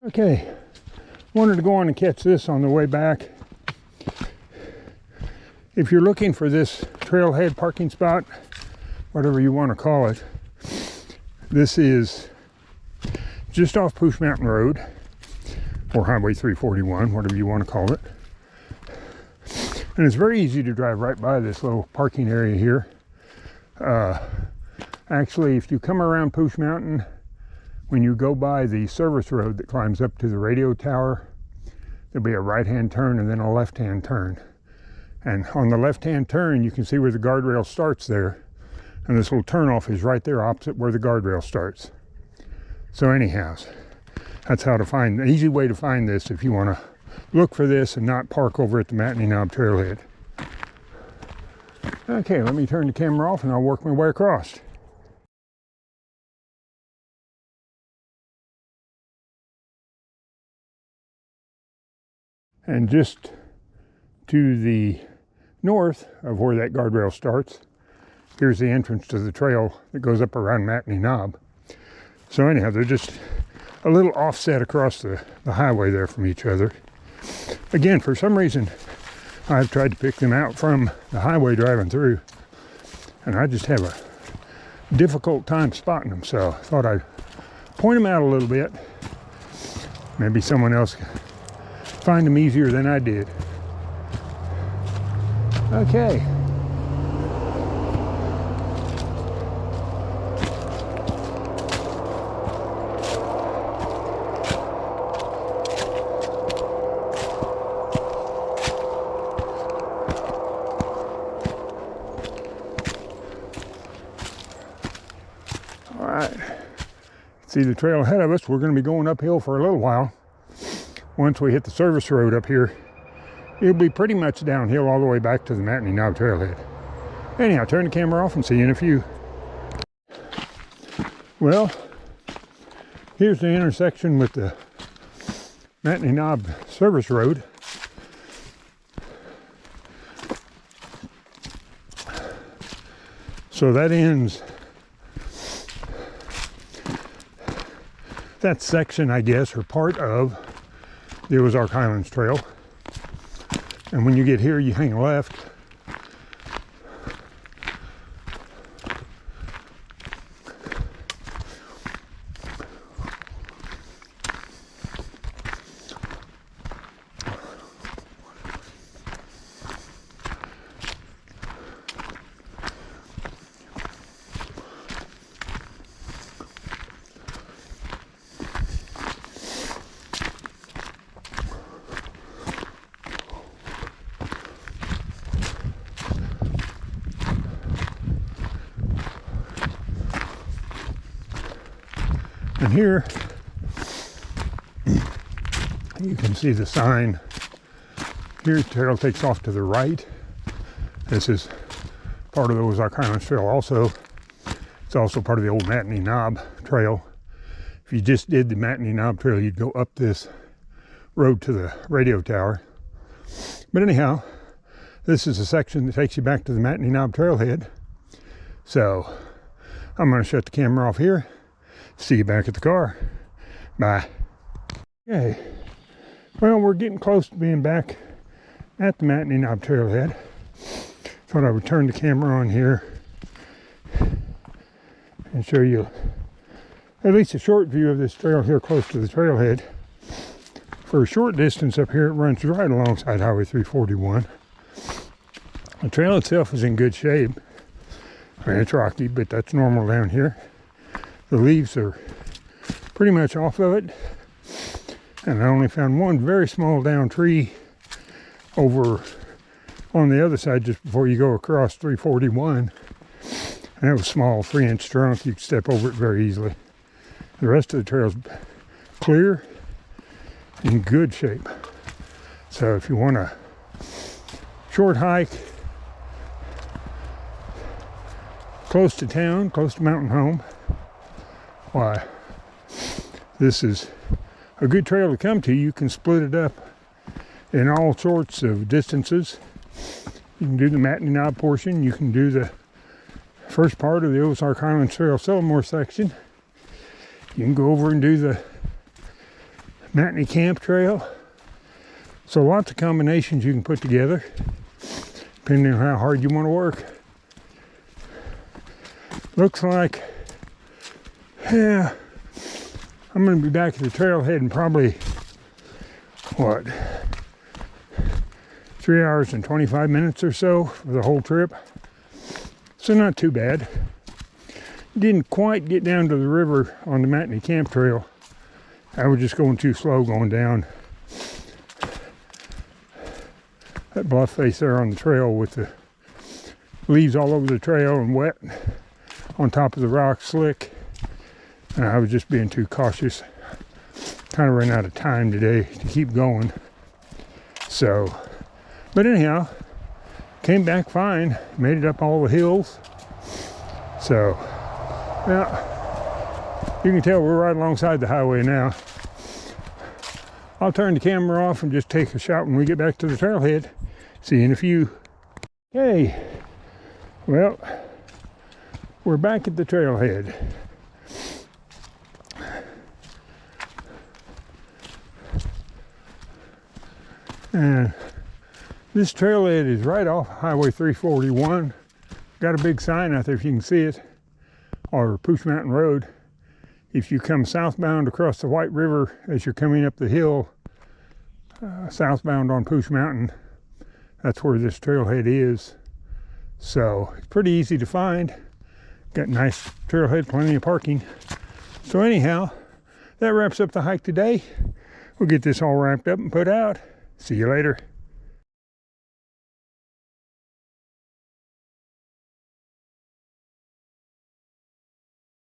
Okay, wanted to go on and catch this on the way back. If you're looking for this trailhead parking spot, whatever you want to call it, this is just off Poosh Mountain Road, or Highway 341, whatever you want to call it. And it's very easy to drive right by this little parking area here. Actually, if you come around Poosh Mountain, when you go by the service road that climbs up to the radio tower, there'll be a right-hand turn and then a left-hand turn. And on the left-hand turn, you can see where the guardrail starts there. And this little turnoff is right there opposite where the guardrail starts. So anyhow, that's how to find, the easy way to find this if you want to look for this and not park over at the Matney Knob trailhead. Okay, let me turn the camera off and I'll work my way across. And just to the north of where that guardrail starts, here's the entrance to the trail that goes up around Matney Knob. So anyhow, they're just a little offset across the highway there from each other. Again, for some reason, I've tried to pick them out from the highway driving through, and I just have a difficult time spotting them. So I thought I'd point them out a little bit. Maybe someone else find them easier than I did. Okay. All right. See the trail ahead of us. We're going to be going uphill for a little while. Once we hit the service road up here, it'll be pretty much downhill all the way back to the Matney Knob trailhead. Anyhow, turn the camera off and see you in a few. Well, here's the intersection with the Matney Knob service road. So that ends that section, I guess, or part of the Ozark Highlands Trail. And when you get here, you hang left. And here, you can see the sign. Here, the trail takes off to the right. This is part of the Ozark Highlands Trail also. It's also part of the old Matney Knob Trail. If you just did the Matney Knob Trail, you'd go up this road to the radio tower. But anyhow, this is a section that takes you back to the Matney Knob trailhead. So I'm going to shut the camera off here. See you back at the car. Bye. Okay. Well, we're getting close to being back at the Matney Knob trailhead. Thought I would turn the camera on here and show you at least a short view of this trail here close to the trailhead. For a short distance up here, it runs right alongside Highway 341. The trail itself is in good shape. I mean, it's rocky, but that's normal down here. The leaves are pretty much off of it. And I only found one very small down tree over on the other side just before you go across 341. And it was small, 3-inch trunk. You could step over it very easily. The rest of the trail's clear, in good shape. So if you want a short hike, close to town, close to Mountain Home, why, this is a good trail to come to. You can split it up in all sorts of distances. You can do the Matney Knob portion. You can do the first part of the Ozark Highlands Trail Sylamore section. You can go over and do the Matney Camp Trail. So lots of combinations you can put together, depending on how hard you want to work. Looks like, yeah, I'm going to be back at the trailhead in probably, what, 3 hours and 25 minutes or so for the whole trip. So not too bad. Didn't quite get down to the river on the Matney Camp Trail. I was just going too slow going down that bluff face there on the trail with the leaves all over the trail and wet on top of the rock, slick. And I was just being too cautious. Kind of ran out of time today to keep going. So, but anyhow, came back fine, made it up all the hills. So, yeah, you can tell we're right alongside the highway now. I'll turn the camera off and just take a shot when we get back to the trailhead. See you in a few. Okay, well, we're back at the trailhead. And this trailhead is right off Highway 341. Got a big sign out there if you can see it, or Pooch Mountain Road. If you come southbound across the White River as you're coming up the hill, southbound on Pooch Mountain, that's where this trailhead is. So it's pretty easy to find. Got nice trailhead, plenty of parking. So anyhow, that wraps up the hike today. We'll get this all wrapped up and put out. See you later.